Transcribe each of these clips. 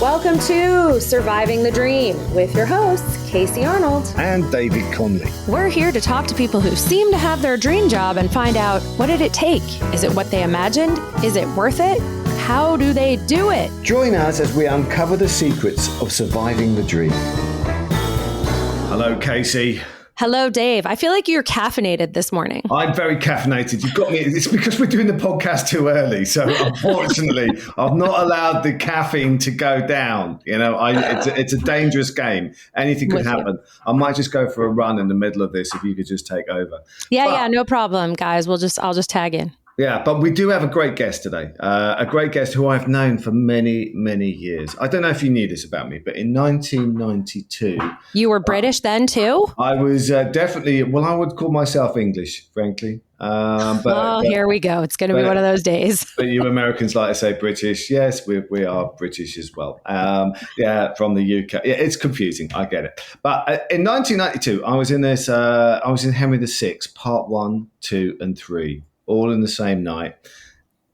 Welcome to Surviving the Dream with your hosts, Casey Arnold and David Conley. We're here to talk to people who seem to have their dream job and find out, what did it take? Is it what they imagined? Is it worth it? How do they do it? Join us as we uncover the secrets of surviving the dream. Hello, Casey. Hello, Dave. I feel like you're caffeinated this morning. I'm very caffeinated. You've got me. It's because we're doing the podcast too early. So unfortunately, I've not allowed the caffeine to go down. You know, it's a dangerous game. Anything could happen. I might just go for a run in the middle of this if you could just take over. Yeah, no problem, guys. I'll just tag in. Yeah, but we do have a great guest today, a great guest who I've known for many, many years. I don't know if you knew this about me, but in 1992... You were British then too? I was definitely, I would call myself English, frankly. But here we go. It's going to be one of those days. But you Americans like to say British. Yes, we are British as well. From the UK. Yeah, it's confusing. I get it. But in 1992, I was in Henry VI, Part 1, 2 and 3. All in the same night,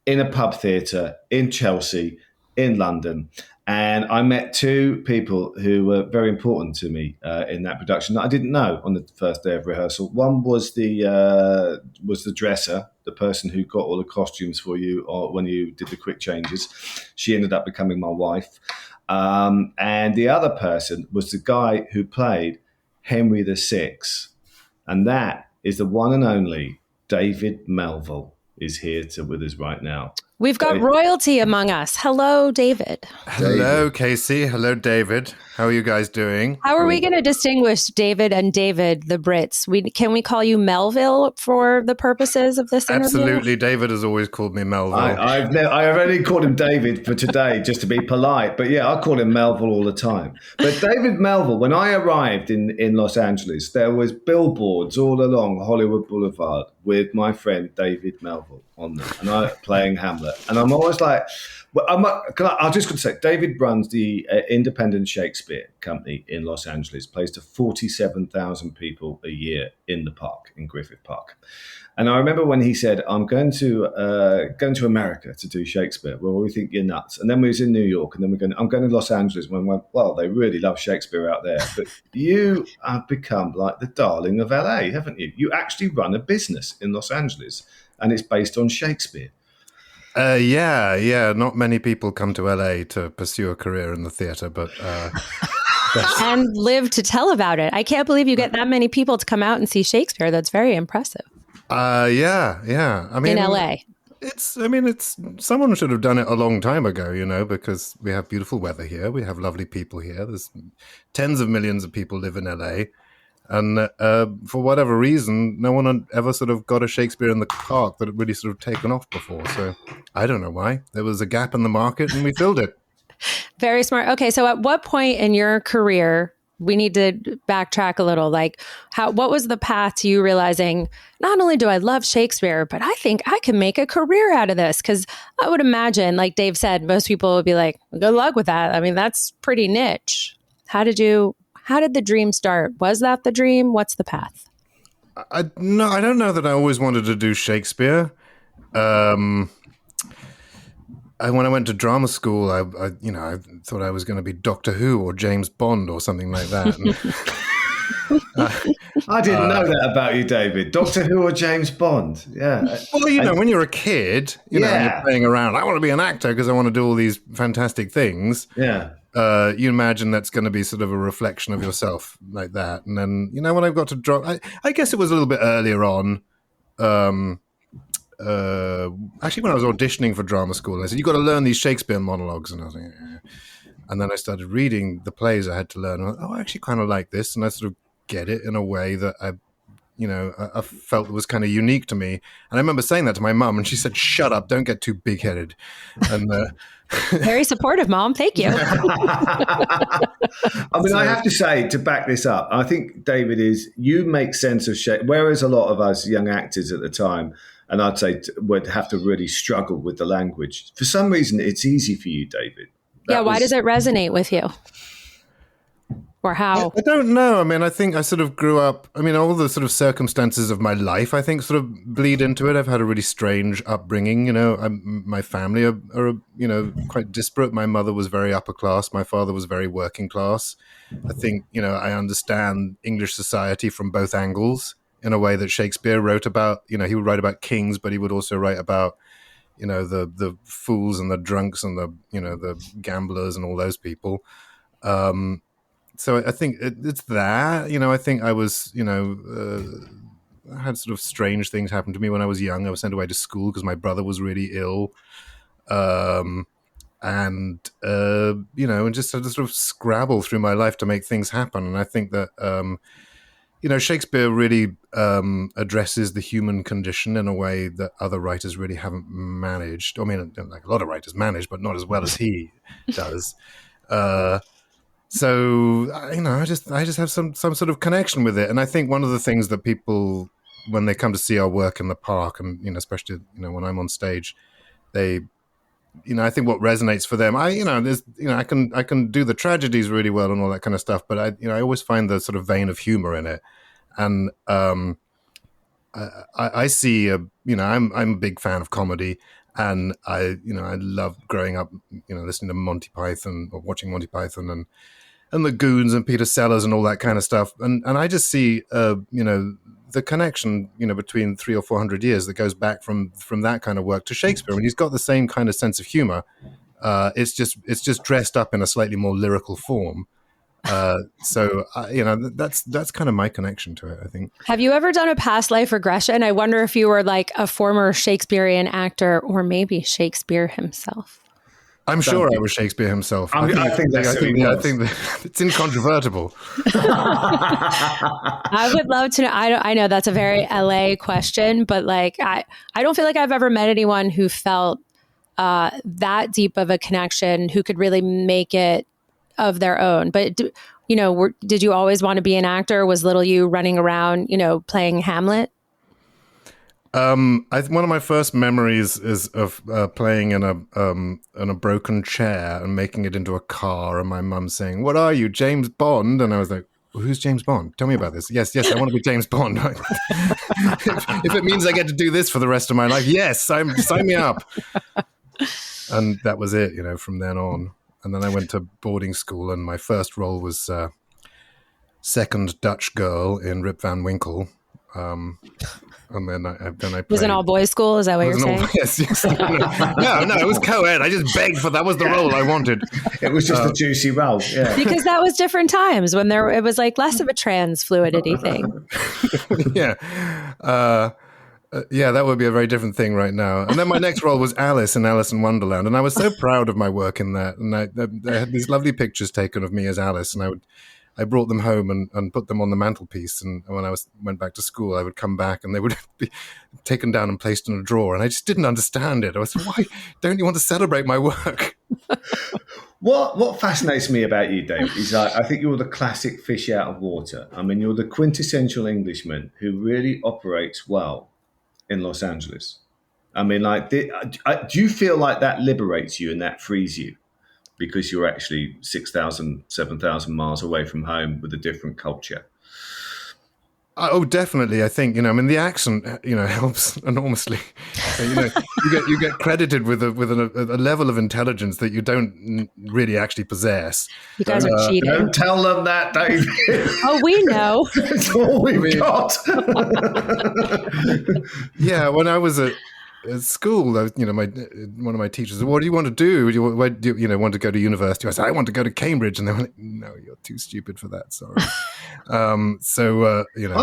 in a pub theatre in Chelsea, in London. And I met two people who were very important to me in that production that I didn't know on the first day of rehearsal. One was the dresser, the person who got all the costumes for you when you did the quick changes. She ended up becoming my wife. And the other person was the guy who played Henry VI. And that is the one and only David Mellville is here with us right now. We've got royalty among us. Hello, David. Hello, Casey. Hello, David. How are you guys doing? How are we going to distinguish David and David, the Brits? Can we call you Mellville for the purposes of this interview? Absolutely. David has always called me Mellville. I've only called him David for today, just to be polite. But yeah, I call him Mellville all the time. But David Mellville, when I arrived in Los Angeles, there was billboards all along Hollywood Boulevard with my friend David Mellville on them, and I playing Hamlet. And I'm always like, I'll just say, David runs the Independent Shakespeare Company in Los Angeles, plays to 47,000 people a year in the park, in Griffith Park. And I remember when he said, I'm going to America to do Shakespeare. Well, we think you're nuts. And then we was in New York, and then I'm going to Los Angeles. And we went, well, they really love Shakespeare out there. But you have become like the darling of LA, haven't you? You actually run a business in Los Angeles, and it's based on Shakespeare. Yeah. Not many people come to LA to pursue a career in the theater, but... and live to tell about it. I can't believe you get that many people to come out and see Shakespeare. That's very impressive. Yeah. I mean, in LA. It's someone should have done it a long time ago, because we have beautiful weather here. We have lovely people here. There's tens of millions of people live in LA. And for whatever reason, no one had ever sort of got a Shakespeare in the Park that had really sort of taken off before. So I don't know why. There was a gap in the market and we filled it. Very smart. Okay, so at what point in your career, we need to backtrack a little, like what was the path to you realizing, not only do I love Shakespeare, but I think I can make a career out of this? Because I would imagine, like Dave said, most people would be like, good luck with that. I mean, that's pretty niche. How did the dream start? Was that the dream? What's the path? No, I don't know that I always wanted to do Shakespeare. When I went to drama school, I thought I was going to be Doctor Who or James Bond or something like that. I didn't know that about you, David. Doctor Who or James Bond? Yeah. Well, when you're a kid, and you're playing around, I want to be an actor because I want to do all these fantastic things. Yeah. You imagine that's going to be sort of a reflection of yourself like that. And then, when I got to drama, I guess it was a little bit earlier on. Actually, when I was auditioning for drama school, I said, you've got to learn these Shakespeare monologues. And I was like, and then I started reading the plays I had to learn. And I actually kind of like this. And I sort of get it in a way that I felt was kind of unique to me. And I remember saying that to my mum, and she said, shut up, don't get too big-headed. And very supportive, Mom. Thank you. I have to say, to back this up, I think, David, you make sense of Shakespeare, whereas a lot of us young actors at the time, and I'd say would have to really struggle with the language. For some reason, it's easy for you, David. Why does it resonate with you? or how? I don't know. I mean, I think I sort of grew up, I mean, all the sort of circumstances of my life, I think, sort of bleed into it. I've had a really strange upbringing. My family are quite disparate. My mother was very upper class. My father was very working class. I think, I understand English society from both angles in a way that Shakespeare wrote about. He would write about kings, but he would also write about, the fools and the drunks and the gamblers and all those people. So I think it's that, I think I was, I had sort of strange things happen to me when I was young. I was sent away to school because my brother was really ill. And just had to sort of scrabble through my life to make things happen. And I think that, Shakespeare really addresses the human condition in a way that other writers really haven't managed. I mean, like a lot of writers manage, but not as well as he does. So, I just have some sort of connection with it. And I think one of the things that people, when they come to see our work in the park, and, especially, when I'm on stage, they, I think what resonates for them, I can do the tragedies really well and all that kind of stuff, but I always find the sort of vein of humor in it. And I see, I'm a big fan of comedy. And I love growing up, listening to Monty Python or watching Monty Python and the Goons and Peter Sellers and all that kind of stuff. And I just see, the connection, between 300 or 400 years that goes back from that kind of work to Shakespeare. And he's got the same kind of sense of humor. It's just dressed up in a slightly more lyrical form. So that's kind of my connection to it, I think. Have you ever done a past life regression? I wonder if you were like a former Shakespearean actor or maybe Shakespeare himself. I'm sure I was Shakespeare himself. I think it's incontrovertible. I would love to know. I know that's a very LA question, but like I don't feel like I've ever met anyone who felt that deep of a connection, who could really make it of their own. But did you always want to be an actor? Was little you running around, playing Hamlet? One of my first memories is of playing in a broken chair and making it into a car, and my mum saying, "What are you, James Bond?" And I was like, well, "Who's James Bond? Tell me about this." Yes, I want to be James Bond. if it means I get to do this for the rest of my life, yes, sign me up. And that was it, from then on. And then I went to boarding school, and my first role was second Dutch girl in Rip Van Winkle. And then I played. Was it an all-boys school? Is that what you're saying? Yes. No, it was co-ed. I just begged for that. Was the role I wanted. It was just a juicy role, yeah. Because that was different times when it was like less of a trans fluidity thing. Yeah. That would be a very different thing right now. And then my next role was Alice in Alice in Wonderland, and I was so proud of my work in that. And I had these lovely pictures taken of me as Alice, and I brought them home and put them on the mantelpiece. And when I went back to school, I would come back and they would be taken down and placed in a drawer. And I just didn't understand it. I was, why don't you want to celebrate my work? What fascinates me about you, Dave, is I think you're the classic fish out of water. I mean, you're the quintessential Englishman who really operates well in Los Angeles. I mean, like, do you feel like that liberates you and that frees you? Because you're actually 6,000, 7,000 miles away from home with a different culture. Oh, definitely. I think, the accent, helps enormously. You get credited with a level of intelligence that you don't really actually possess. You guys are cheating. Don't tell them that, David. Oh, we know. It's all we've got. Yeah, when I was at school, one of my teachers said, "What do you want to do? Do you want to go to university?" I said, "I want to go to Cambridge." And they were like, "No, you're too stupid for that. Sorry." I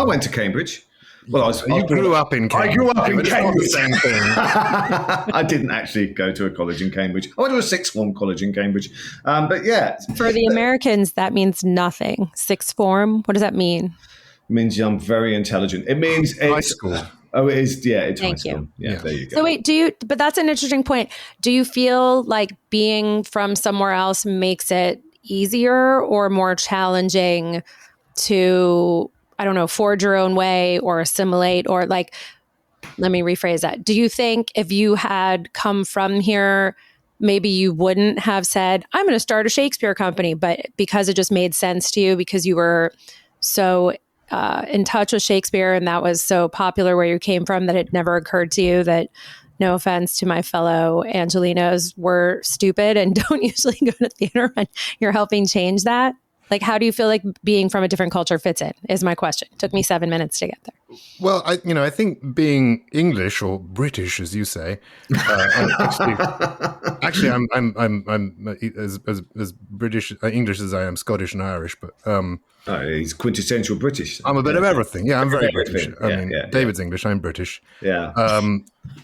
went to Cambridge. Well, you grew up in Cambridge. I grew up in Cambridge. It's not the same thing. I didn't actually go to a college in Cambridge. I went to a sixth form college in Cambridge. But yeah. For the Americans, that means nothing. Sixth form, what does that mean? It means I'm very intelligent. It means it's high school. Oh, it is. Yeah, it's Thank high school. you. Yeah, there you go. So wait, but that's an interesting point. Do you feel like being from somewhere else makes it easier or more challenging to, I don't know, forge your own way or assimilate, or like, let me rephrase that. Do you think if you had come from here maybe you wouldn't have said, I'm going to start a Shakespeare company, but because it just made sense to you, because you were so in touch with Shakespeare and that was so popular where you came from, that it never occurred to you that, no offense to my fellow Angelinos, we're stupid and don't usually go to theater, and you're helping change that? Like, how do you feel like being from a different culture fits in, is my question. Took me 7 minutes to get there. Well, I think being English, or British, as you say, actually, I'm as British, English as I am Scottish and Irish, but he's quintessential British. I'm a bit of everything. Yeah, I'm very British. David's English, I'm British. Yeah.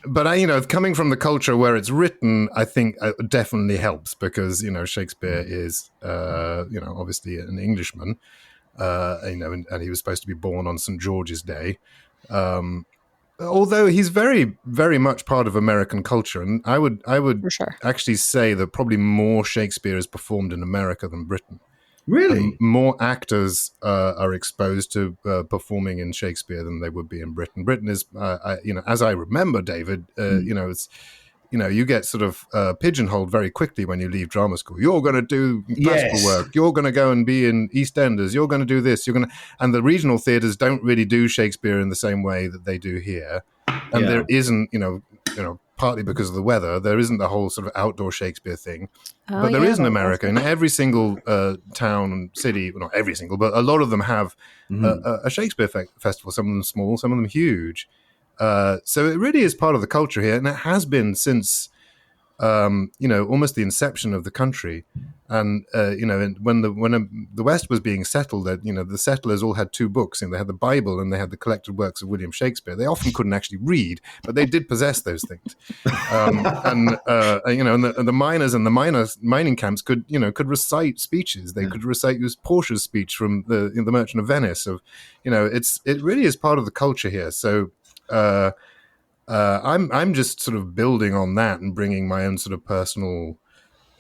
But coming from the culture where it's written, I think definitely helps, because Shakespeare is obviously an Englishman. And he was supposed to be born on St. George's Day. Although he's very, very much part of American culture, and I would For sure. actually say that probably more Shakespeare is performed in America than Britain. Really? More actors are exposed to performing in Shakespeare than they would be in Britain. Britain is, as I remember, David, it's. You get sort of pigeonholed very quickly when you leave drama school. You're going to do classical work. You're going to go and be in EastEnders. You're going to do this. And the regional theatres don't really do Shakespeare in the same way that they do here. And there isn't, partly because of the weather, there isn't the whole sort of outdoor Shakespeare thing. But there is in America. In every single town and city, well, not every single, but a lot of them have a Shakespeare festival. Some of them small, some of them huge. So it really is part of the culture here, and it has been since, almost the inception of the country. And when the West was being settled, the settlers all had two books, and they had the Bible and they had the collected works of William Shakespeare. They often couldn't actually read, but they did possess those things. And the miners and the mining camps could recite speeches. They could recite Portia's speech from the Merchant of Venice. It really is part of the culture here. So. I'm just sort of building on that and bringing my own sort of personal,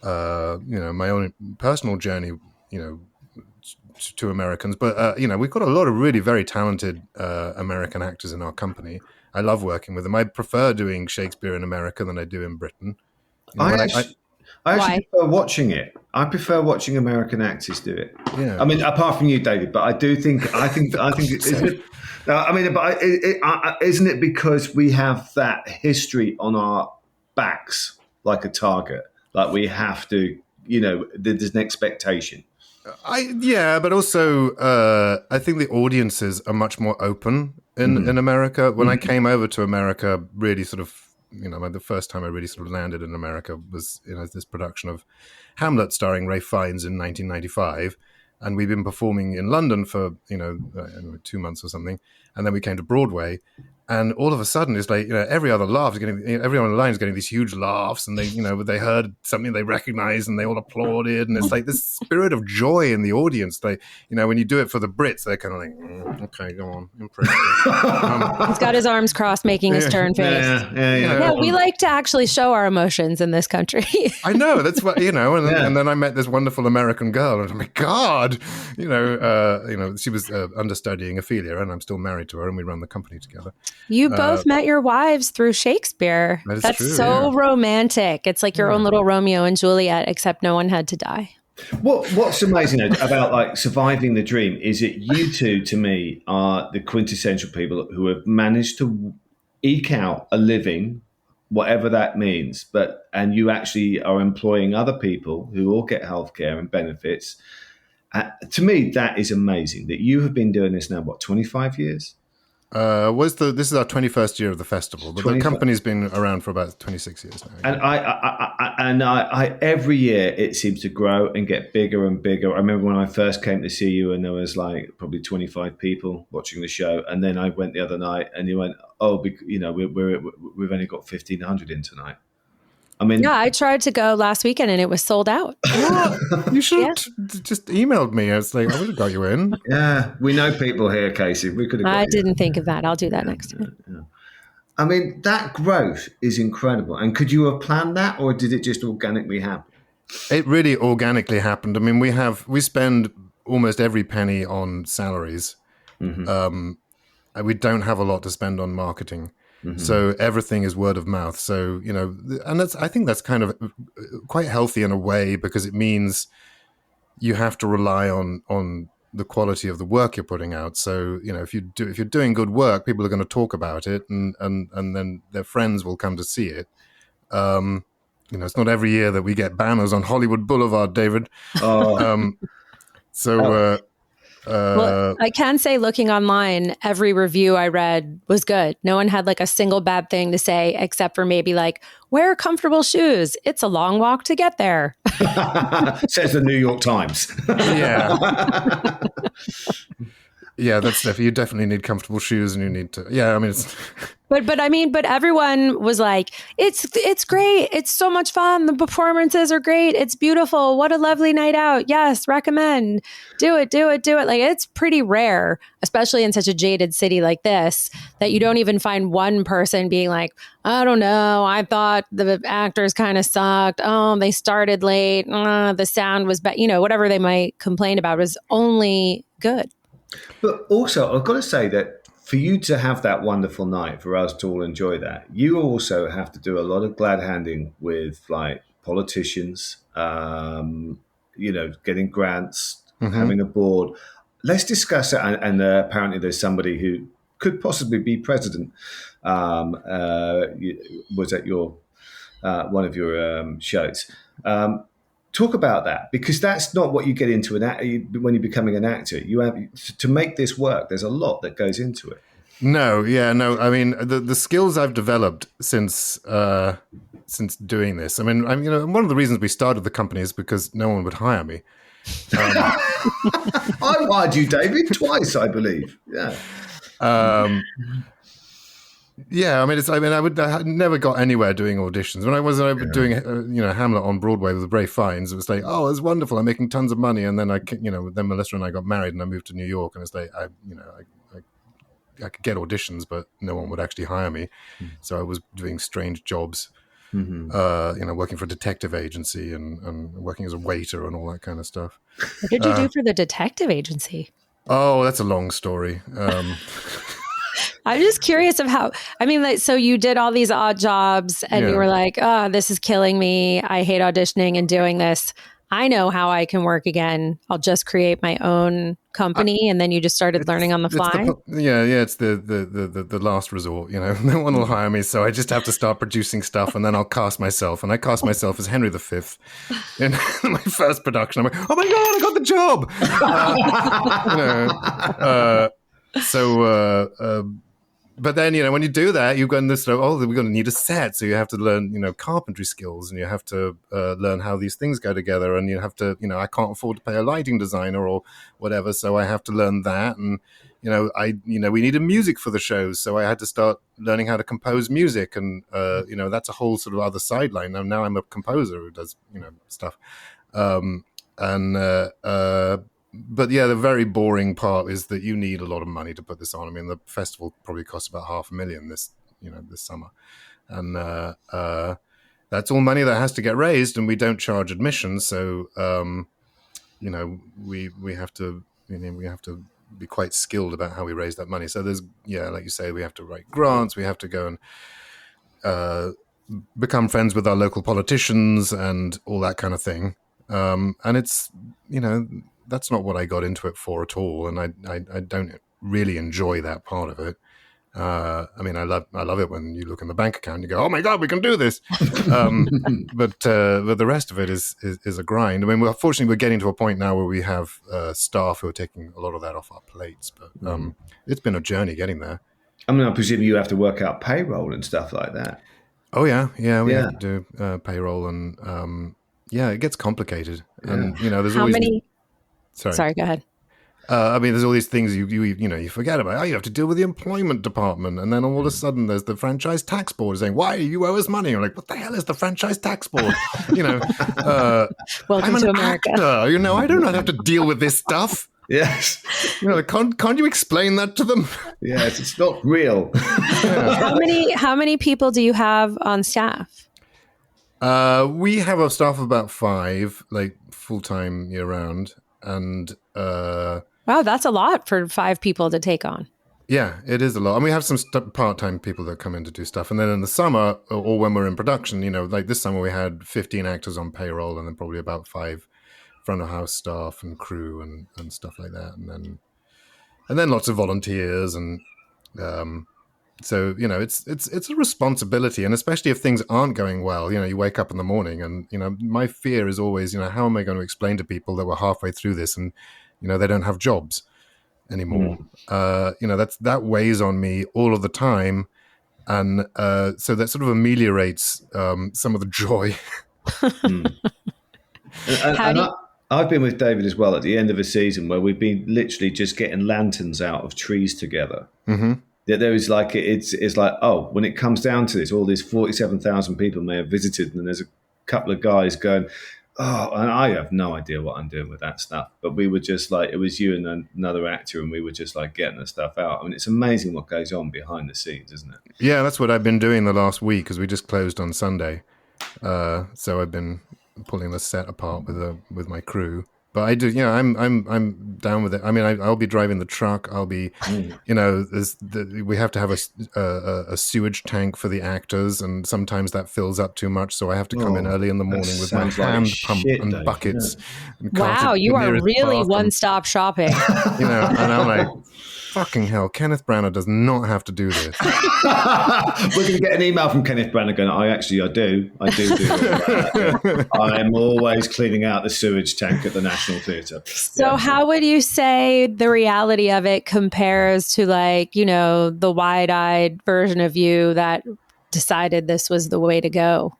my own personal journey, to Americans. But we've got a lot of really very talented American actors in our company. I love working with them. I prefer doing Shakespeare in America than I do in Britain. I actually prefer watching it. I prefer watching American actors do it. Yeah. I mean, apart from you, David, but I think isn't it because we have that history on our backs like a target? Like we have to, there's an expectation. But also I think the audiences are much more open in America. When I came over to America, really sort of, the first time I really sort of landed in America was this production of Hamlet starring Ralph Fiennes in 1995. And we've been performing in London for, 2 months or something. And then we came to Broadway. And all of a sudden, it's like, every other laugh is getting, everyone on the line is getting these huge laughs. And they heard something they recognized and they all applauded. And it's like this spirit of joy in the audience. Like, when you do it for the Brits, they're kind of like, okay, go on. Impressive. He's got his arms crossed, making his stern face. Yeah, we like to actually show our emotions in this country. I know. That's what, and then I met this wonderful American girl. And oh my God, she was understudying Ophelia, and I'm still married to her, and we run the company together. You both met your wives through Shakespeare. That's true, so romantic. It's like your own little Romeo and Juliet, except no one had to die. What's amazing about like surviving the dream is that you two, to me, are the quintessential people who have managed to eke out a living, whatever that means. And you actually are employing other people who all get healthcare and benefits. To me, that is amazing. That you have been doing this now, 25 years? This is our 21st year of the festival, but the company's been around for about 26 years now. And I every year it seems to grow and get bigger and bigger. I remember when I first came to see you, and there was like probably 25 people watching the show, and then I went the other night, and you went, we've only got 1,500 in tonight. I mean, I tried to go last weekend and it was sold out. You should have just emailed me. I was like, I would have got you in. Yeah, we know people here, Casey. We could have. I didn't think of that. I'll do that next time. Yeah. I mean, that growth is incredible. And could you have planned that, or did it just organically happen? It really organically happened. I mean, we spend almost every penny on salaries. We don't have a lot to spend on marketing. So everything is word of mouth. So, and I think that's kind of quite healthy in a way, because it means you have to rely on the quality of the work you're putting out. So, if you're doing good work, people are going to talk about it, and then their friends will come to see it. It's not every year that we get banners on Hollywood Boulevard, David. Oh. Well, I can say, looking online, every review I read was good. No one had like a single bad thing to say, except for maybe like, wear comfortable shoes. It's a long walk to get there. Says the New York Times. Yeah. Yeah, that's definitely, you definitely need comfortable shoes, and you need to, it's... But everyone was like, it's great. It's so much fun. The performances are great. It's beautiful. What a lovely night out. Yes, recommend. Do it. Like, it's pretty rare, especially in such a jaded city like this, that you don't even find one person being like, I don't know, I thought the actors kind of sucked. Oh, they started late. The sound was bad. Whatever they might complain about was only good. But also, I've got to say that for you to have that wonderful night, for us to all enjoy that, you also have to do a lot of glad handing with like politicians, getting grants, having a board. Let's discuss it. And apparently there's somebody who could possibly be president, was at your one of your shows. Talk about that, because that's not what you get into when you're becoming an actor. You have to make this work. There's a lot that goes into it. No. I mean, the skills I've developed since doing this. I mean, one of the reasons we started the company is because no one would hire me. I hired you, David, twice, I believe. Yeah. Yeah, I never got anywhere doing auditions. When I was doing, Hamlet on Broadway with Ray Fiennes, it was like, oh, it's wonderful, I'm making tons of money. And then then Melissa and I got married, and I moved to New York, and it's like, I could get auditions, but no one would actually hire me. So I was doing strange jobs, working for a detective agency and working as a waiter and all that kind of stuff. What did you do for the detective agency? Oh, that's a long story. I'm just curious of how, so you did all these odd jobs and you were like, oh, this is killing me. I hate auditioning and doing this. I know how I can work again. I'll just create my own company. And then you just started learning on the fly. It's the last resort, no one will hire me. So I just have to start producing stuff, and then I'll cast myself. And I cast myself as Henry V in my first production. I'm like, oh my God, I got the job. But then, when you do that, you're going to we're going to need a set. So you have to learn, carpentry skills, and you have to learn how these things go together. And you have to, I can't afford to pay a lighting designer or whatever. So I have to learn that. And, we needed music for the shows. So I had to start learning how to compose music. And, that's a whole sort of other sideline. Now I'm a composer who does, stuff. But yeah, the very boring part is that you need a lot of money to put this on. I mean, the festival probably costs about $500,000 this summer, and that's all money that has to get raised, and we don't charge admission. So, we have to be quite skilled about how we raise that money. So there's, like you say, we have to write grants, we have to go and become friends with our local politicians and all that kind of thing. And it's, that's not what I got into it for at all, and I don't really enjoy that part of it. I love it when you look in the bank account and you go, oh my God, we can do this. But the rest of it is a grind. I mean, fortunately, we're getting to a point now where we have staff who are taking a lot of that off our plates. But it's been a journey getting there. I mean, I presume you have to work out payroll and stuff like that. Oh yeah, we have to do payroll, and it gets complicated. And there's how always many. Sorry, go ahead. There's all these things you forget about. Oh, you have to deal with the employment department, and then all of a sudden there's the franchise tax board saying, "Why you owe us money?" You're like, "What the hell is the franchise tax board?" Welcome to America. Actor, I do not have to deal with this stuff. Yes. Can't you explain that to them? Yes, it's not real. How many people do you have on staff? We have a staff of about 5, like full-time year round. And wow, that's a lot for 5 people to take on. Yeah, it is a lot. And we have some part-time people that come in to do stuff. And then in the summer, or when we're in production, like this summer we had 15 actors on payroll and then probably about 5 front of house staff and crew and stuff like that. And then lots of volunteers. And so, it's a responsibility. And especially if things aren't going well, you wake up in the morning and, my fear is always, how am I going to explain to people that we're halfway through this and, they don't have jobs anymore. That weighs on me all of the time, and so that sort of ameliorates some of the joy. I've been with David as well at the end of a season where we've been literally just getting lanterns out of trees together. Mm-hmm. There is like it's like, oh, when it comes down to this, all these 47,000 people may have visited, and there's a couple of guys going, oh, and I have no idea what I'm doing with that stuff. But we were just like, it was you and another actor, and we were just like getting the stuff out. I mean, it's amazing what goes on behind the scenes, isn't it? Yeah, that's what I've been doing the last week because we just closed on Sunday. So I've been pulling the set apart with my crew. But I do, I'm down with it. I mean, I'll be driving the truck. I'll be, we have to have a sewage tank for the actors, and sometimes that fills up too much, so I have to come in early in the morning with my hand pump and buckets. Yeah. Wow, you are really one-stop shopping. And I'm like, fucking hell, Kenneth Branagh does not have to do this. We're going to get an email from Kenneth Branagh going, I do all that. I'm always cleaning out the sewage tank at the National Theatre. So how would you say the reality of it compares to the wide-eyed version of you that decided this was the way to go?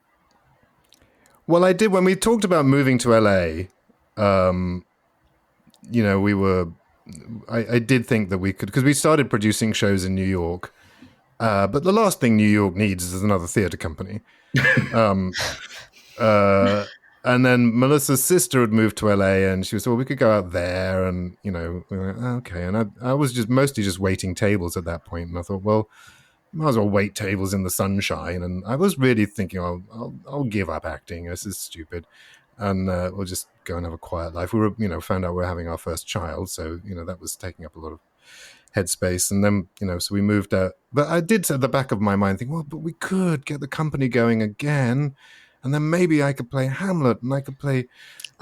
Well, I did. When we talked about moving to LA, we were... I did think that we could, because we started producing shows in New York, but the last thing New York needs is another theater company. And then Melissa's sister had moved to LA, and she was, well, we could go out there, and we were like, okay. And I was just mostly just waiting tables at that point, and I thought, well, might as well wait tables in the sunshine. And I was really thinking, I'll give up acting. This is stupid. And we'll just go and have a quiet life. We were, found out we were having our first child. So, that was taking up a lot of headspace. And then, so we moved out. But I did at the back of my mind think, well, but we could get the company going again. And then maybe I could play Hamlet and I could play,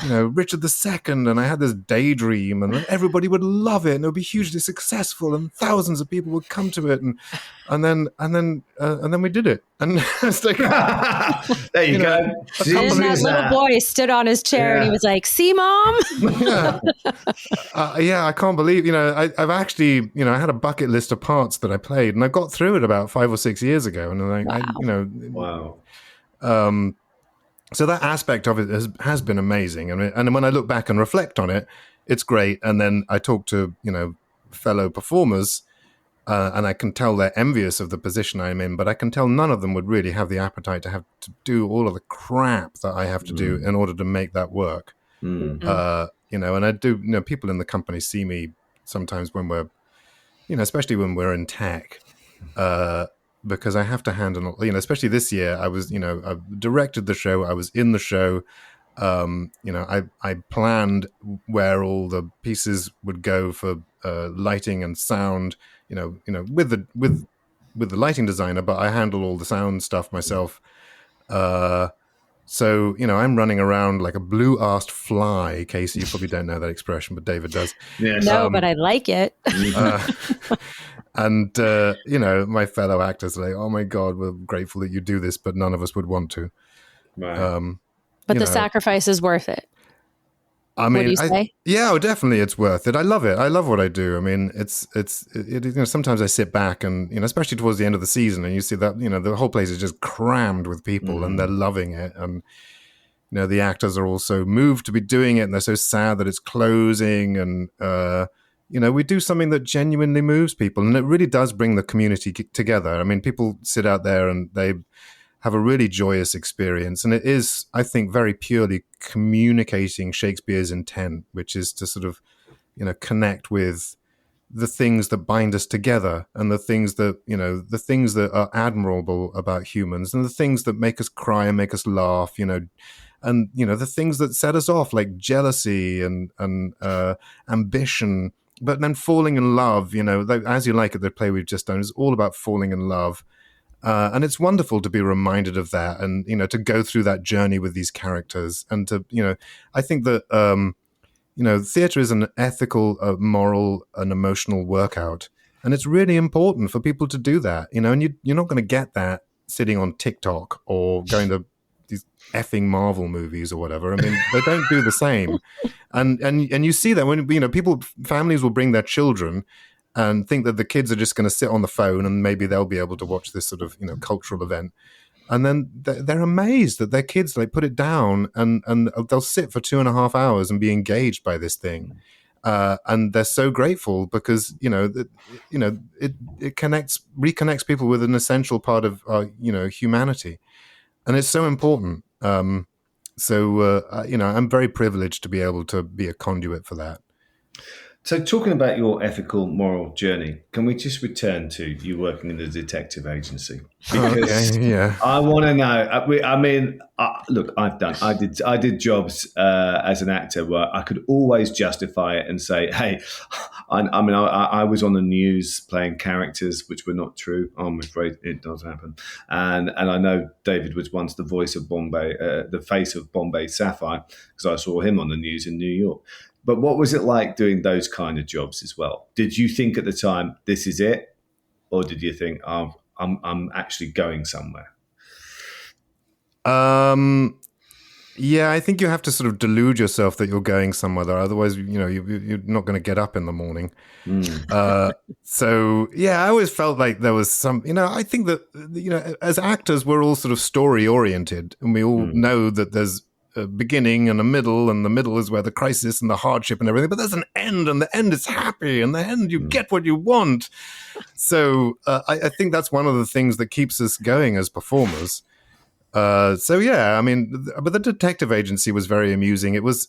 Richard II. And I had this daydream and everybody would love it and it would be hugely successful and thousands of people would come to it. And then we did it. And it's like, there you go. And that little boy stood on his chair and he was like, see, Mom? I can't believe, I've actually, I had a bucket list of parts that I played and I got through it about 5 or 6 years ago. And wow. So that aspect of it has been amazing. And when I look back and reflect on it, it's great. And then I talk to, fellow performers and I can tell they're envious of the position I'm in, but I can tell none of them would really have the appetite to have to do all of the crap that I have to do in order to make that work. And I do, people in the company see me sometimes when we're, especially when we're in tech, because I have to handle, especially this year, I was, I directed the show, I was in the show, I planned where all the pieces would go for lighting and sound, with the lighting designer, but I handle all the sound stuff myself. So, I'm running around like a blue-arsed fly. Casey, you probably don't know that expression, but David does. Yes. No, but I like it. And, my fellow actors are like, oh my God, we're grateful that you do this, but none of us would want to. Right. But the sacrifice is worth it. I mean, what do you say? Definitely it's worth it. I love it. I love what I do. I mean, it's sometimes I sit back and, especially towards the end of the season and you see that, the whole place is just crammed with people and they're loving it. And, the actors are also moved to be doing it and they're so sad that it's closing. And, we do something that genuinely moves people and it really does bring the community together. I mean, people sit out there and they have a really joyous experience. And it is, I think, very purely communicating Shakespeare's intent, which is to sort of, connect with the things that bind us together and the things that are admirable about humans and the things that make us cry and make us laugh, and, the things that set us off like jealousy and ambition but then falling in love, As You Like It, the play we've just done, is all about falling in love. And it's wonderful to be reminded of that and, to go through that journey with these characters. And to, I think that, theatre is an ethical, moral, and emotional workout. And it's really important for people to do that, and you're not going to get that sitting on TikTok or going to these effing Marvel movies or whatever. I mean, they don't do the same. And you see that when, families will bring their children and think that the kids are just going to sit on the phone and maybe they'll be able to watch this sort of, cultural event. And then they're amazed that their kids, put it down and they'll sit for 2.5 hours and be engaged by this thing. And they're so grateful because, it reconnects people with an essential part of, humanity. And it's so important. I'm very privileged to be able to be a conduit for that. So talking about your ethical, moral journey, can we just return to you working in a detective agency? Because I want to know. Look, I did jobs as an actor where I could always justify it and say, hey, I was on the news playing characters which were not true. I'm afraid it does happen. And I know David was once the voice of Bombay, the face of Bombay Sapphire, because I saw him on the news in New York. But what was it like doing those kind of jobs as well? Did you think at the time, this is it? Or did you think, I'm actually going somewhere? Yeah, I think you have to sort of delude yourself that you're going somewhere there. Otherwise, you're not going to get up in the morning. So, yeah, I always felt like there was some, I think that, as actors, we're all sort of story oriented and we all know that there's a beginning and a middle, and the middle is where the crisis and the hardship and everything, but there's an end, and the end is happy, and the end you get what you want. So I think that's one of the things that keeps us going as performers. But the detective agency was very amusing. It was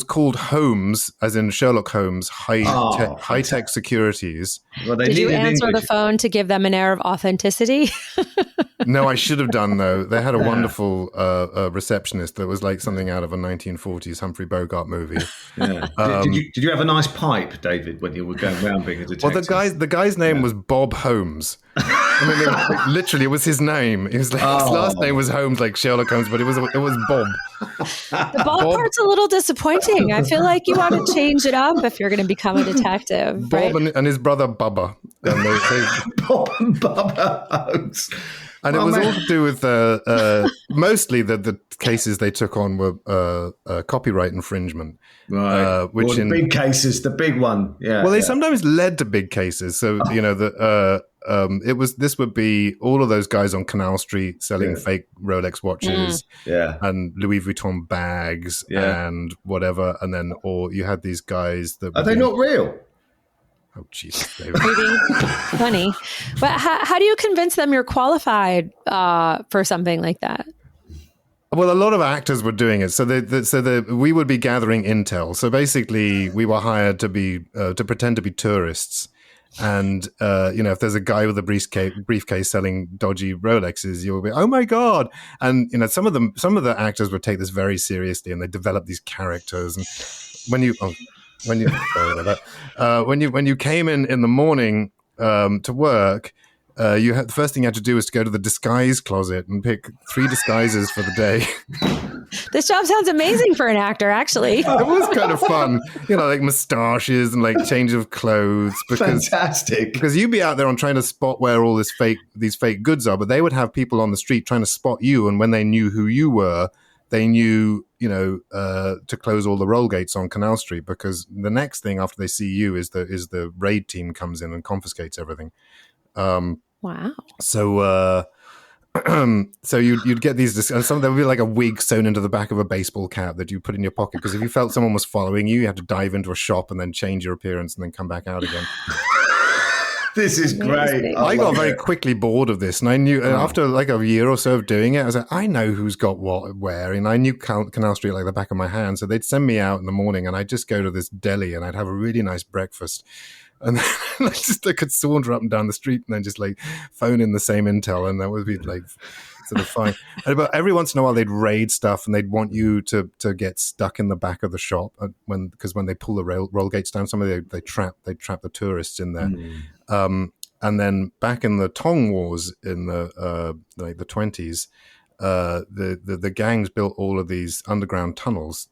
called Holmes, as in Sherlock Holmes, high tech securities. Well, did you answer the phone to give them an air of authenticity? No, I should have done, though. They had a wonderful receptionist that was like something out of a 1940s Humphrey Bogart movie. Yeah. Did you have a nice pipe, David, when you were going around being a detective? Well, the guy's name was Bob Holmes. Literally, it was his name. It was his last name was Holmes, like Sherlock Holmes, but it was Bob. The Bob part's a little disappointing. I feel like you want to change it up if you're going to become a detective. Bob and his brother Bubba. And Bob and Bubba Holmes. And it was all to do with mostly the cases they took on were copyright infringement. Right. The big cases, the big one. Yeah. Well, they sometimes led to big cases. So, this would be all of those guys on Canal Street selling fake Rolex watches and Louis Vuitton bags and whatever. And then, or you had these guys that are they not real? Oh, Jesus, David. Funny. But how do you convince them you're qualified for something like that? Well, a lot of actors were doing it. So we would be gathering intel. So basically, we were hired to be to pretend to be tourists. And, if there's a guy with a briefcase selling dodgy Rolexes, you'll be, oh, my God. And, some of the actors would take this very seriously and they develop these characters. And when you came in the morning to work, the first thing you had to do was to go to the disguise closet and pick 3 disguises for the day. This job sounds amazing for an actor, actually. It was kind of fun, like mustaches and like change of clothes. Fantastic. Because you'd be out there on trying to spot where all these fake goods are, but they would have people on the street trying to spot you, and when they knew who you were, they knew, to close all the roll gates on Canal Street, because the next thing after they see you is the raid team comes in and confiscates everything. Wow. So you'd get these, and there would be like a wig sewn into the back of a baseball cap that you put in your pocket, because if you felt someone was following you, you had to dive into a shop and then change your appearance and then come back out again. This is great. I got very quickly bored of this, and I knew after like a year or so of doing it, I was like, I know who's got what where, and I knew Canal Street like the back of my hand. So they'd send me out in the morning, and I'd just go to this deli, and I'd have a really nice breakfast, and then I could saunter up and down the street, and then just like phone in the same intel, and that would be like sort of fine. But every once in a while they'd raid stuff and they'd want you to get stuck in the back of the shop because when they pull the roll gates down, they trap the tourists in there. And then back in the Tong Wars in the 20s, the gangs built all of these underground tunnels,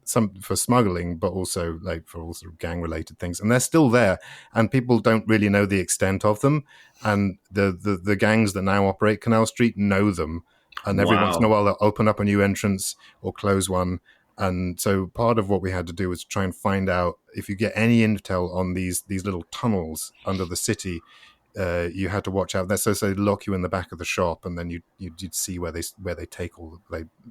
some for smuggling, but also like for all sort of gang related things, and they're still there, and people don't really know the extent of them. And the gangs that now operate Canal Street know them, and every once in a while they'll open up a new entrance or close one. And so part of what we had to do was try and find out if you get any intel on these little tunnels under the city. You had to watch out. So they'd lock you in the back of the shop, and then you'd see where they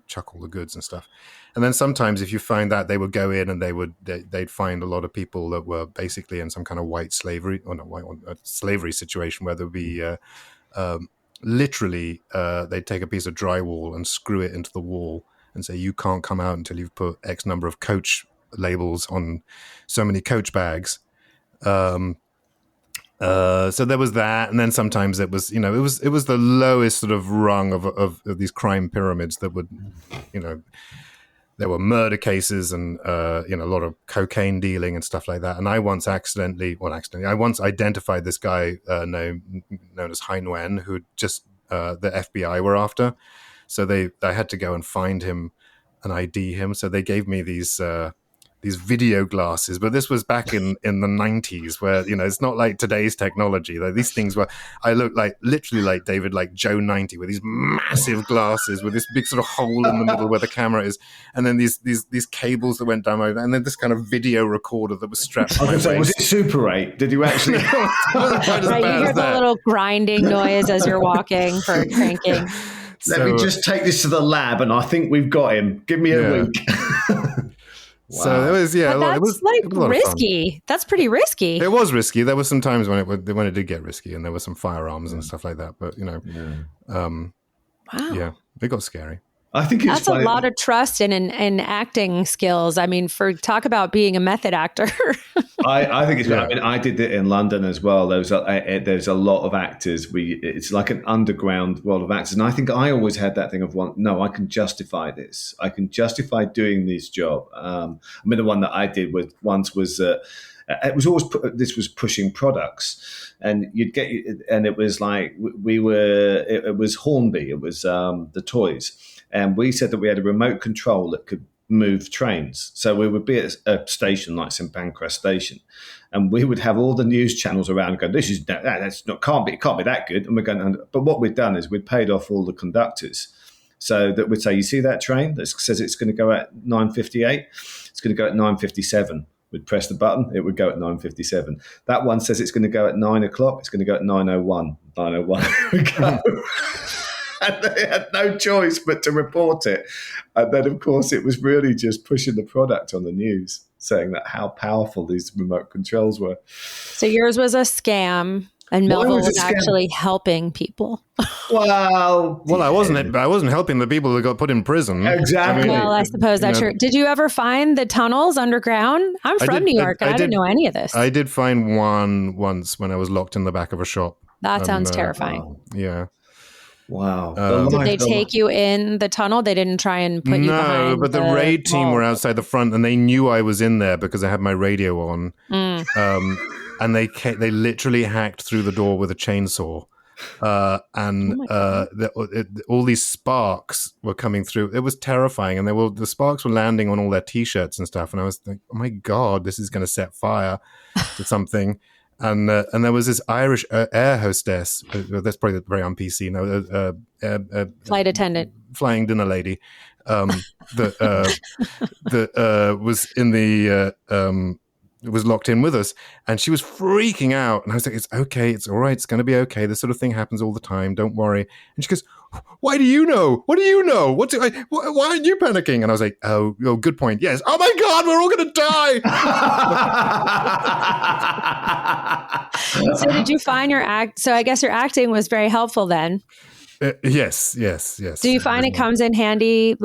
chuck all the goods and stuff. And then sometimes, if you find that, they would go in and they'd find a lot of people that were basically in some kind of white slavery or not white slavery situation where there'd be literally they'd take a piece of drywall and screw it into the wall and say you can't come out until you've put X number of coach labels on so many coach bags. So there was that, and then sometimes it was the lowest sort of rung of these crime pyramids that would, there were murder cases and a lot of cocaine dealing and stuff like that. And I once accidentally, identified this guy known as Hai Nguyen, who just the FBI were after. So I had to go and find him and ID him. So they gave me these video glasses, but this was back in the 90s where, it's not like today's technology. Like these things I looked like literally like David, like Joe 90 with these massive glasses with this big sort of hole in the middle where the camera is. And then these cables that went down over, and then this kind of video recorder that was strapped to my waist. Was it Super 8? Did you actually? Right, you hear the little grinding noise as you're walking for cranking. Let me just take this to the lab and I think we've got him. Give me a week. Wow. So it was, that's it was like risky. That's pretty risky. It was risky. There were some times when it did get risky, and there were some firearms and stuff like that. But wow, it got scary. I think that's a lot of trust in acting skills. I mean, talk about being a method actor. I think it's. Yeah. I mean, I did it in London as well. There's a lot of actors. It's like an underground world of actors, and I think I always had that thing of I can justify this. I can justify doing this job. I mean, the one that I did was it was always this was pushing products, and it was like it was Hornby. It was the toys. And we said that we had a remote control that could move trains. So we would be at a station like St Pancras Station, and we would have all the news channels around going, can't be that good. And we're going, but what we'd done is we'd paid off all the conductors. So that would say, you see that train that says it's going to go at 9:58? It's going to go at 9:57. We'd press the button, it would go at 9:57. That one says it's going to go at 9 o'clock. It's going to go at 9:01. 9:01 we go. And they had no choice but to report it. And then, of course, it was really just pushing the product on the news, saying that how powerful these remote controls were. So yours was a scam, and Mellville was actually helping people. Well, I wasn't helping the people that got put in prison. Exactly. I suppose that's true. Did you ever find the tunnels underground? I'm from New York, and I didn't know any of this. I did find one once when I was locked in the back of a shop. That sounds terrifying. Yeah. Wow. Did they take you in the tunnel? They didn't try and put you behind? No, but the raid team were outside the front, and they knew I was in there because I had my radio on. And they literally hacked through the door with a chainsaw. All these sparks were coming through. It was terrifying, and the sparks were landing on all their T-shirts and stuff. And I was like, "Oh my god, this is going to set fire to something." And there was this Irish air hostess. That's probably very on PC now. Flight attendant, flying dinner lady, that was in the was locked in with us, and she was freaking out. And I was like, "It's okay, it's all right, it's going to be okay. This sort of thing happens all the time. Don't worry." And she goes, "Why do you know? What do you know? Why aren't you panicking?" And I was like, "Oh, good point. Yes. Oh my God, we're all going to die." So did you find so I guess your acting was very helpful then. Yes. Do you find it comes in handy?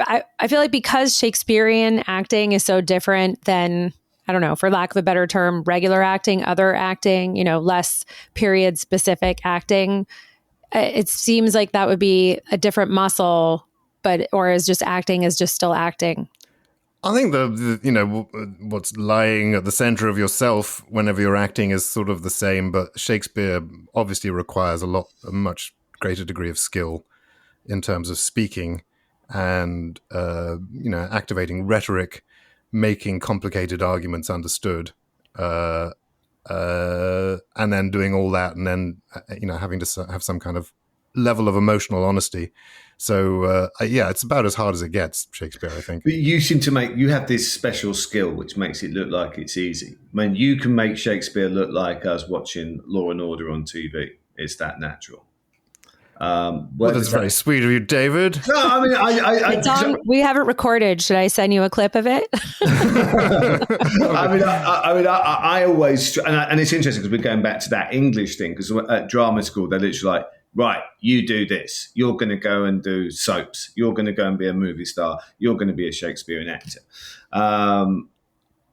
I feel like because Shakespearean acting is so different than, I don't know, for lack of a better term, regular acting, other acting, less period specific acting. it seems like that would be a different muscle, or is just acting is just still acting. I think what's lying at the center of yourself whenever you're acting is sort of the same, but Shakespeare obviously requires a much greater degree of skill in terms of speaking and activating rhetoric, making complicated arguments understood, and then doing all that, and then having to have some kind of level of emotional honesty. So it's about as hard as it gets, Shakespeare, I think. But you seem to you have this special skill which makes it look like it's easy. I mean, you can make Shakespeare look like us watching Law and Order on TV. It's that natural. That's very sweet of you, David. No, I mean, we have it recorded. Should I send you a clip of it? I always, and it's interesting because we're going back to that English thing, because at drama school, they're literally like, right, you do this. You're going to go and do soaps. You're going to go and be a movie star. You're going to be a Shakespearean actor.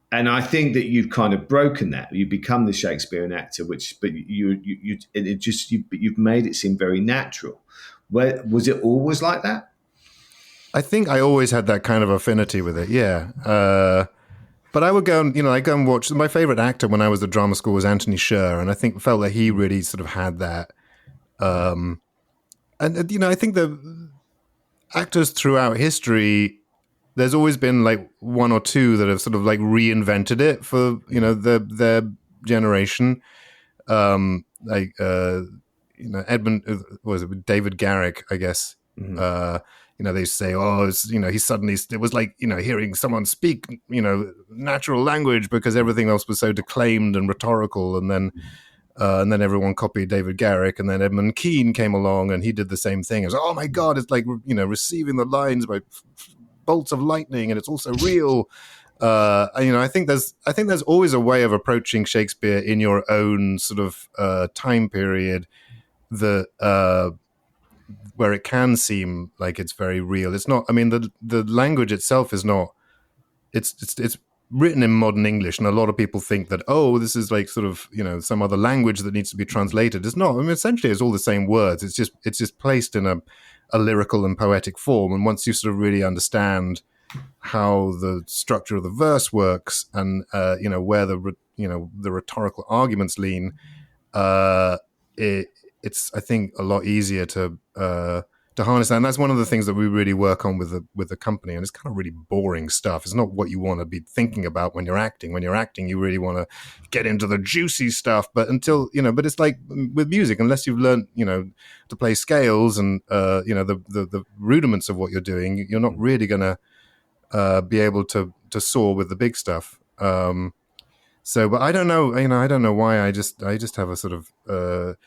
And I think that you've kind of broken that. You've become the Shakespearean actor, but you've made it seem very natural. Was it always like that? I think I always had that kind of affinity with it. Yeah. But I would go and watch. My favorite actor when I was at drama school was Anthony Sher, and I felt that he really sort of had that. I think the actors throughout history, there's always been like one or two that have sort of like reinvented it for their generation. Edmund, was it David Garrick, I guess. Mm-hmm. They say, he suddenly, it was like hearing someone speak natural language because everything else was so declaimed and rhetorical, and then. And then everyone copied David Garrick, and then Edmund Kean came along and he did the same thing. It was, oh my God, it's like, receiving the lines by bolts of lightning, and it's also real. I think there's always a way of approaching Shakespeare in your own sort of time period that where it can seem like it's very real. It's not. I mean, the language itself is not. It's written in modern English, and a lot of people think that, this is like sort of some other language that needs to be translated. It's not. I mean, essentially, it's all the same words. It's just placed in a lyrical and poetic form. And once you sort of really understand how the structure of the verse works, and where the rhetorical arguments lean, it's I think a lot easier to harness that. And that's one of the things that we really work on with the company. And it's kind of really boring stuff. It's not what you want to be thinking about when you're acting. When you're acting, you really want to get into the juicy stuff. But but it's like with music, unless you've learned, to play scales and, the rudiments of what you're doing, you're not really going to be able to soar with the big stuff. But I don't know, I don't know why. I just have a sort of,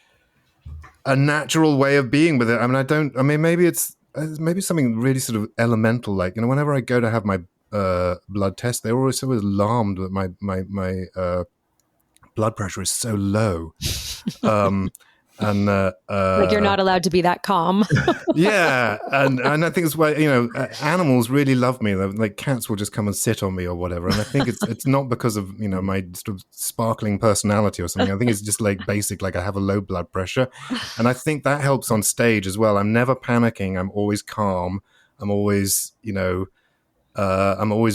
a natural way of being with it. Maybe it's something really sort of elemental. Like, whenever I go to have my blood test, they're always so alarmed that my blood pressure is so low. And like you're not allowed to be that calm. Yeah, and I think it's why animals really love me. Like cats will just come and sit on me or whatever. And I think it's not because of my sort of sparkling personality or something. I think it's just like basic. Like I have a low blood pressure, and I think that helps on stage as well. I'm never panicking. I'm always calm. I'm always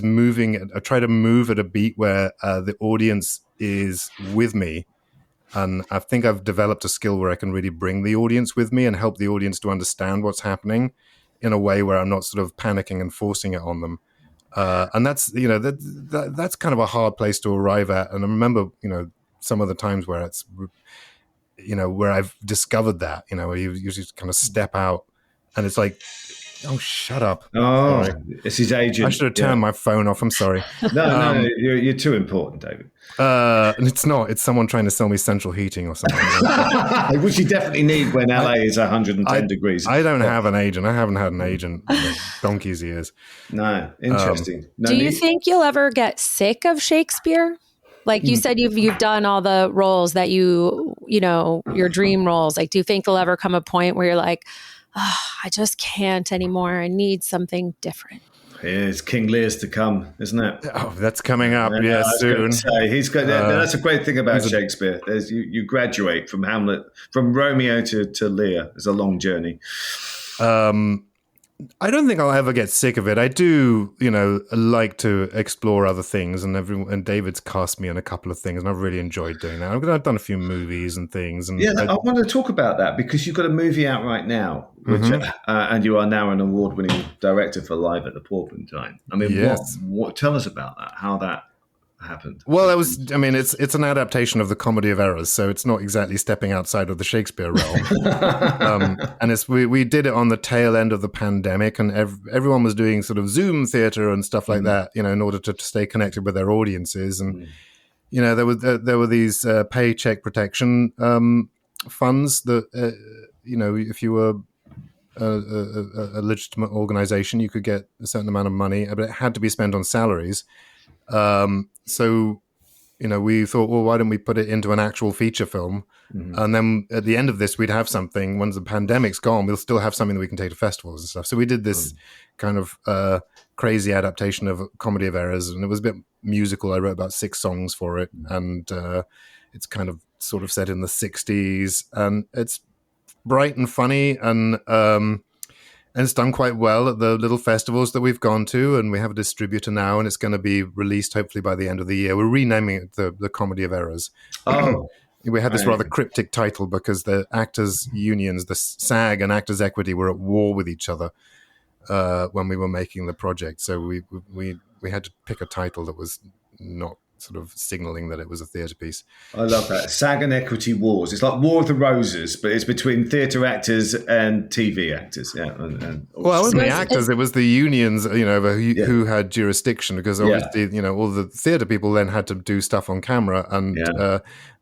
moving. I try to move at a beat where the audience is with me. And I think I've developed a skill where I can really bring the audience with me and help the audience to understand what's happening in a way where I'm not sort of panicking and forcing it on them. And that's, that's kind of a hard place to arrive at. And I remember, some of the times where it's, where I've discovered that, where you just kind of step out and it's like, oh, shut up. Oh, sorry. It's his agent. I should have turned my phone off. I'm sorry. No, you're too important, David. And it's not. It's someone trying to sell me central heating or something. Which you definitely need when LA is 110 degrees. I don't have an agent. I haven't had an agent in donkey's years. No, interesting. Do you think you'll ever get sick of Shakespeare? Like you said, you've done all the roles that your dream roles. Like, do you think there'll ever come a point where you're like, I just can't anymore. I need something different? Here's King Lear's to come, isn't it? Oh, that's coming up, I was soon. going to say, he's got. That's a great thing about Shakespeare. You graduate from Hamlet, from Romeo to Lear. It's a long journey. I don't think I'll ever get sick of it. I do, like to explore other things, and David's cast me in a couple of things, and I've really enjoyed doing that. I've done a few movies and things. And I want to talk about that because you've got a movie out right now, which, and you are now an award-winning director for Live at the Porpentine. I mean, yes. what? Tell us about that. How that happened? Well, it's an adaptation of the Comedy of Errors, so it's not exactly stepping outside of the Shakespeare realm. And we did it on the tail end of the pandemic, and everyone was doing sort of Zoom theatre and stuff like that, in order to stay connected with their audiences. And there were these paycheck protection funds that if you were a legitimate organization, you could get a certain amount of money, but it had to be spent on salaries. So, we thought, well, why don't we put it into an actual feature film? And then at the end of this, we'd have something. Once the pandemic's gone, we'll still have something that we can take to festivals and stuff. So we did this kind of crazy adaptation of Comedy of Errors, and it was a bit musical. I wrote about 6 songs for it, and it's kind of sort of set in the 60s, and it's bright and funny, and it's done quite well at the little festivals that we've gone to, and we have a distributor now, and it's going to be released hopefully by the end of the year. We're renaming it the Comedy of Errors. Oh, we had this rather cryptic title because the actors' unions, the SAG and Actors' Equity, were at war with each other when we were making the project. So we had to pick a title that was not sort of signaling that it was a theatre piece. I love that. SAG and Equity Wars. It's like War of the Roses, but it's between theatre actors and TV actors. Yeah. Well, it wasn't the actors, it was the unions, who had jurisdiction, because obviously, all the theatre people then had to do stuff on camera, and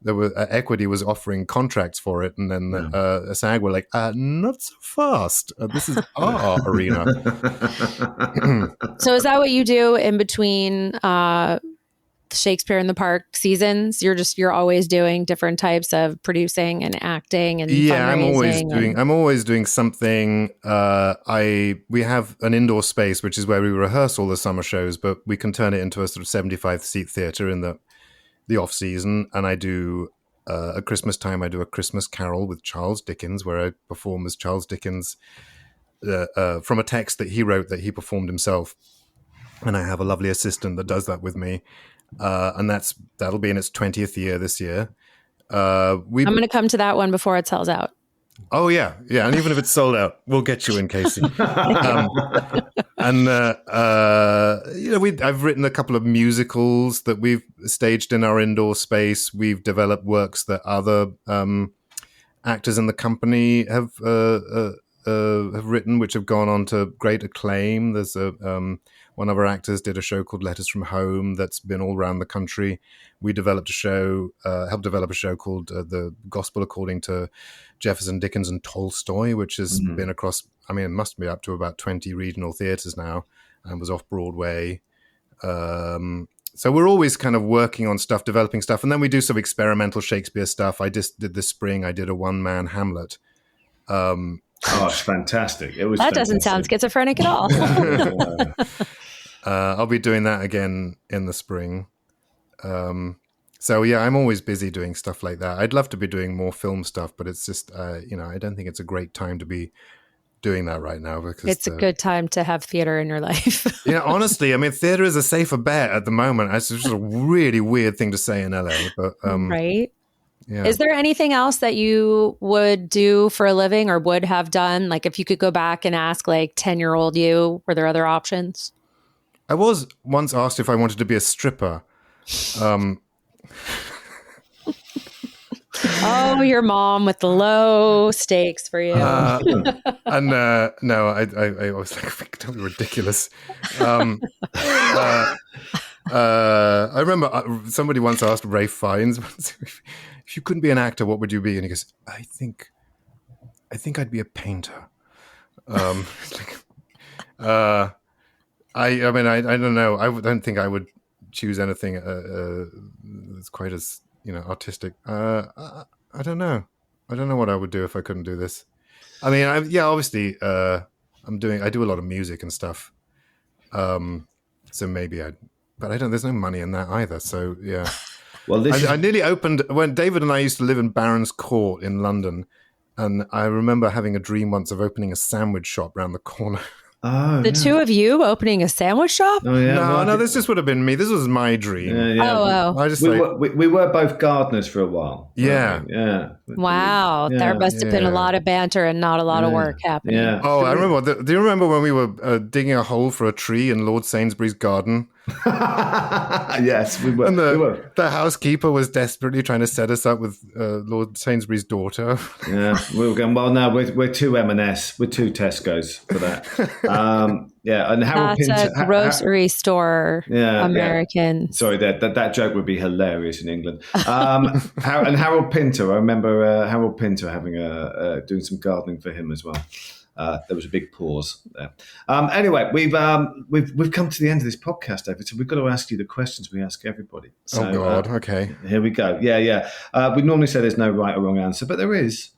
there were Equity was offering contracts for it, and then SAG were like, not so fast. This is our arena. So is that what you do in between Shakespeare in the Park seasons? You're always doing different types of producing and acting and fundraising. I'm always doing something. We have an indoor space, which is where we rehearse all the summer shows, but we can turn it into a sort of 75-seat theatre in the off season. And I do at Christmas time, I do a Christmas Carol with Charles Dickens, where I perform as Charles Dickens from a text that he wrote that he performed himself. And I have a lovely assistant that does that with me. And that'll be in its 20th year this year. I'm going to come to that one before it sells out. Oh yeah, and even if it's sold out, we'll get you in, Casey. I've written a couple of musicals that we've staged in our indoor space. We've developed works that other actors in the company have written, which have gone on to great acclaim. There's one of our actors did a show called Letters from Home that's been all around the country. We developed helped develop a show called The Gospel According to Jefferson, Dickens and Tolstoy, which has been across, it must be up to about 20 regional theatres now, and was off Broadway. So we're always kind of working on stuff, developing stuff. And then we do some experimental Shakespeare stuff. I just did this spring, I did a one-man Hamlet. It's fantastic. That doesn't sound schizophrenic at all. I'll be doing that again in the spring. I'm always busy doing stuff like that. I'd love to be doing more film stuff, but it's just, I don't think it's a great time to be doing that right now, because it's a good time to have theater in your life. Honestly, theater is a safer bet at the moment. It's just a really weird thing to say in LA, but right. Yeah. Is there anything else that you would do for a living or would have done? Like if you could go back and ask 10-year-old you, were there other options? I was once asked if I wanted to be a stripper. Oh, your mom with the low stakes for you. No, I was like, don't be ridiculous. I remember somebody once asked Ray Fiennes, if you couldn't be an actor, what would you be? And he goes, I think I'd be a painter. I don't know. I don't think I would choose anything that's quite as artistic. I don't know. I don't know what I would do if I couldn't do this. Obviously, I do a lot of music and stuff. So maybe but I don't. There's no money in that either. So yeah. Well, I nearly opened when David and I used to live in Barron's Court in London, and I remember having a dream once of opening a sandwich shop round the corner. Oh, The two of you opening a sandwich shop? Oh, yeah. No, this just would have been me. This was my dream. Oh. I just we were both gardeners for a while. Yeah. Wow. There must have been a lot of banter and not a lot of work happening. Yeah. Oh, I remember. Do you remember when we were digging a hole for a tree in Lord Sainsbury's garden? Yes, we were. And the housekeeper was desperately trying to set us up with Lord Sainsbury's daughter. Yeah, we were going, well, no, we're two M&S. We're two Tesco's for that. And Harold That's Pinter. a grocery store American. Yeah. Sorry, that joke would be hilarious in England. And Harold Pinter, I remember Harold Pinter having doing some gardening for him as well. There was a big pause there. Anyway, we've come to the end of this podcast, David. So we've got to ask you the questions we ask everybody. So, oh God, okay. Here we go. Yeah. We normally say there's no right or wrong answer, but there is.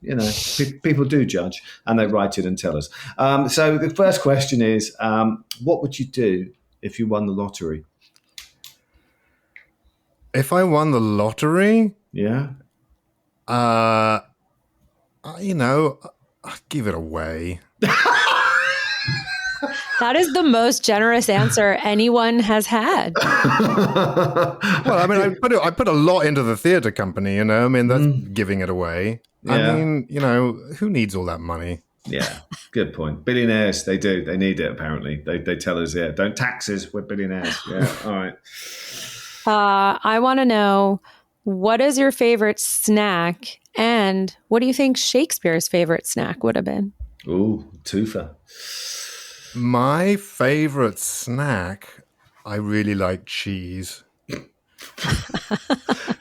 People do judge, and they write it and tell us. So the first question is, what would you do if you won the lottery? If I won the lottery, yeah, I'd give it away. That is the most generous answer anyone has had. Well, I mean, I put a lot into the theatre company, I mean, that's giving it away. Yeah. I mean, who needs all that money? Yeah, good point. Billionaires, they do. They need it, apparently. They tell us, don't tax us, we're billionaires. Yeah, all right. I want to know, what is your favorite snack, and what do you think Shakespeare's favorite snack would have been? Ooh, twofer. My favorite snack, I really like cheese.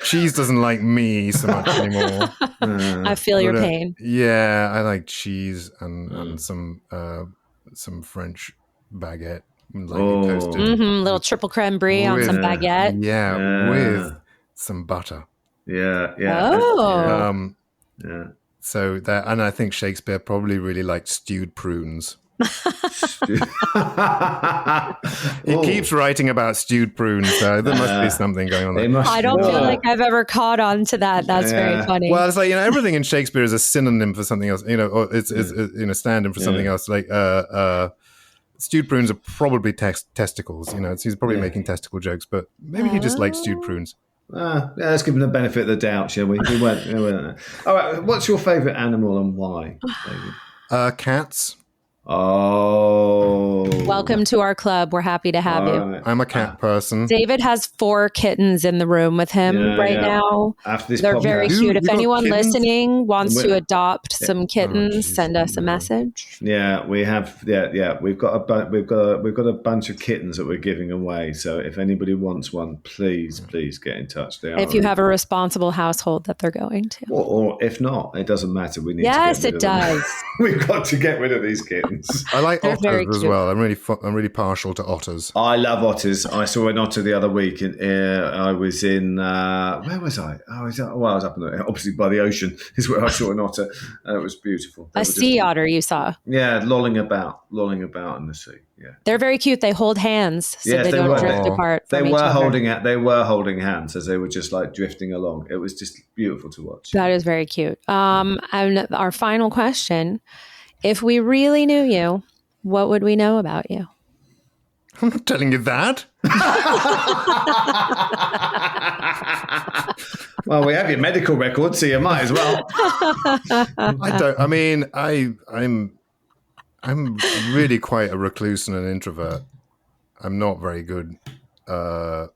Cheese doesn't like me so much anymore. I feel your pain. Yeah, I like cheese and some French baguette. Toasted. Little triple creme brie on some baguette. Yeah, with some butter. Yeah. Oh. Yeah. So that, and I think Shakespeare probably really liked stewed prunes. He keeps writing about stewed prunes, so there must be something going on there. I don't feel like I've ever caught on to that. That's very funny. Well, it's like, everything in Shakespeare is a synonym for something else, or it's stand in for something else. Like stewed prunes are probably testicles. He's probably making testicle jokes, but maybe he just likes stewed prunes. Let's give him the benefit of the doubt, shall we? We won't. All right, what's your favourite animal and why, David? Cats. Oh. Welcome to our club. We're happy to have you. I'm a cat person. David has 4 kittens in the room with him now. After this They're podcast. very cute. If anyone listening wants to adopt some kittens, send us a message. Yeah, we have. Yeah. We've got a bunch of kittens that we're giving away. So if anybody wants one, please get in touch. If you have a responsible household that they're going to, or if not, it doesn't matter. We need. Yes, it does. We've got to get rid of these kittens. I like otters as well. I'm really partial to otters. I love otters. I saw an otter the other week. I was in where was I? I was up obviously by the ocean is where I saw an otter. It was beautiful. A sea otter you saw? Yeah, lolling about in the sea. Yeah, they're very cute. They hold hands so they don't drift apart. They were holding hands as they were just like drifting along. It was just beautiful to watch. That is very cute. And our final question. If we really knew you, what would we know about you? I'm not telling you that. Well, we have your medical record, so you might as well. I'm really quite a recluse and an introvert. I'm not very good. Yeah,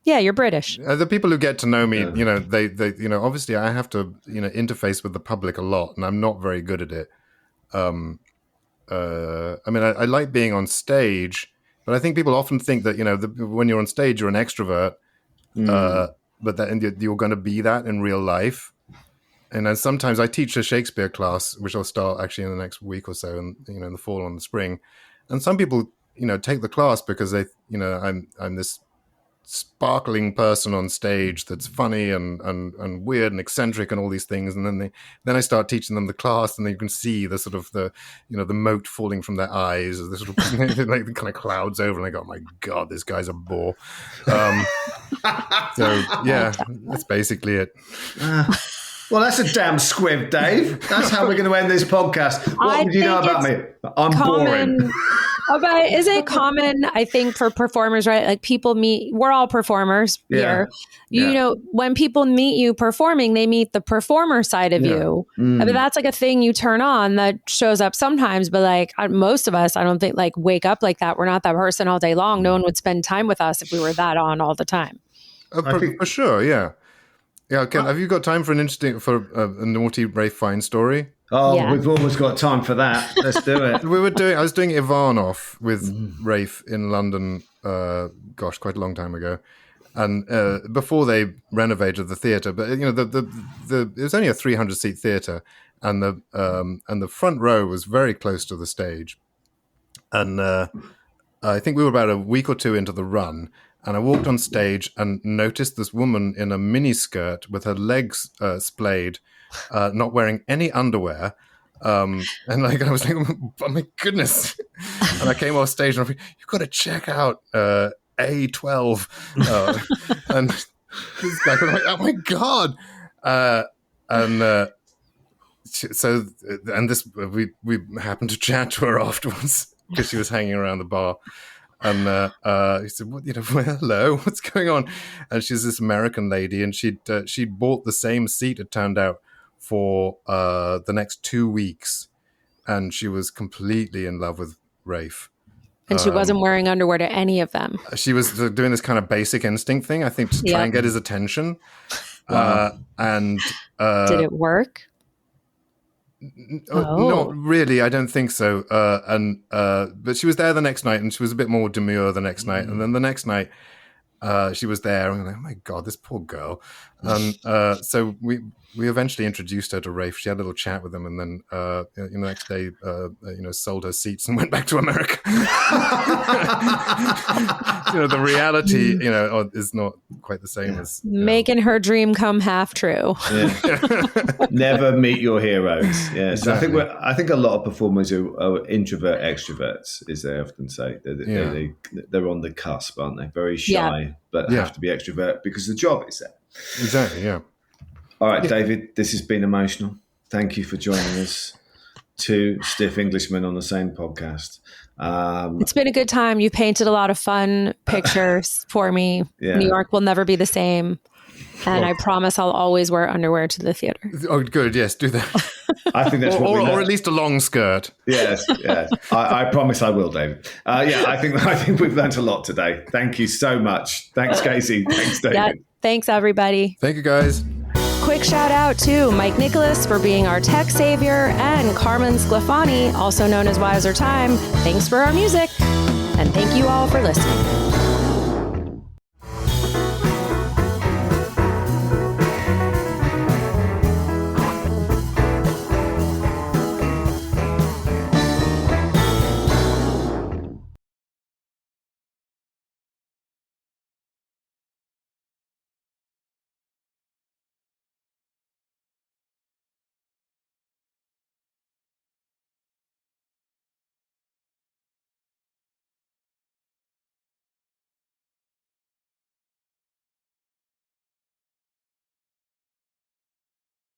you're British. The people who get to know me, they obviously I have to, interface with the public a lot, and I'm not very good at it. I like being on stage, but I think people often think that, when you're on stage, you're an extrovert, but that you're going to be that in real life. And then sometimes I teach a Shakespeare class, which I'll start actually in the next week or so, and in the fall or in the spring. And some people, take the class because they, I'm this sparkling person on stage that's funny and weird and eccentric and all these things, and then I start teaching them the class, and then you can see the sort of the mote falling from their eyes, the sort of like the kind of clouds over, and I go, oh my god, this guy's a bore. So yeah, that's basically it. Well, that's a damn squib, Dave. That's how we're going to end this podcast. What do you know about me? I'm boring. But is it common, I think, for performers, right? Like people meet, we're all performers here. You know, when people meet you performing, they meet the performer side of you. I mean, that's like a thing you turn on that shows up sometimes. But like most of us, I don't think like wake up like that. We're not that person all day long. No one would spend time with us if we were that on all the time. For sure, yeah. Yeah, Ken, have you got time for a naughty Rafe Fiennes story? Oh, yeah. We've almost got time for that. Let's do it. I was doing Ivanov with Rafe in London, quite a long time ago, and before they renovated the theatre. But it was only a 300-seat theatre, and the front row was very close to the stage, and I think we were about a week or two into the run. And I walked on stage and noticed this woman in a mini skirt with her legs splayed, not wearing any underwear. And like I was like, oh my goodness. And I came off stage and I was like, you've got to check out A12. And this guy was like, oh my God. We happened to chat to her afterwards because she was hanging around the bar. And he said, well, hello, what's going on? And she's this American lady, and she'd bought the same seat, it turned out, for the next 2 weeks. And she was completely in love with Rafe. And she wasn't wearing underwear to any of them. She was doing this kind of basic instinct thing, I think, to try and get his attention. Did it work? Not really, I don't think so. But she was there the next night, and she was a bit more demure the next night. And then the next night, she was there, and I'm like, oh my God, this poor girl. And so we eventually introduced her to Rafe. She had a little chat with him, and then the next day, sold her seats and went back to America. The reality, is not quite the same as making her dream come half true. Yeah. Never meet your heroes. Yes, exactly. I think a lot of performers are introvert extroverts, as they often say. They're on the cusp, aren't they? Very shy, but have to be extrovert because the job is there. Exactly. Yeah. All right, David, this has been emotional. Thank you for joining us. Two stiff Englishmen on the same podcast. It's been a good time. You painted a lot of fun pictures for me. Yeah. New York will never be the same. And I promise I'll always wear underwear to the theater. Oh, good. Yes, do that. I think that's or at least a long skirt. Yes. I promise I will, David. I think we've learned a lot today. Thank you so much. Thanks, Casey. Thanks, David. Yeah, thanks, everybody. Thank you, guys. Quick shout out to Mike Nicholas for being our tech savior, and Carmen Sclafani, also known as Wiser Time. Thanks for our music. And thank you all for listening.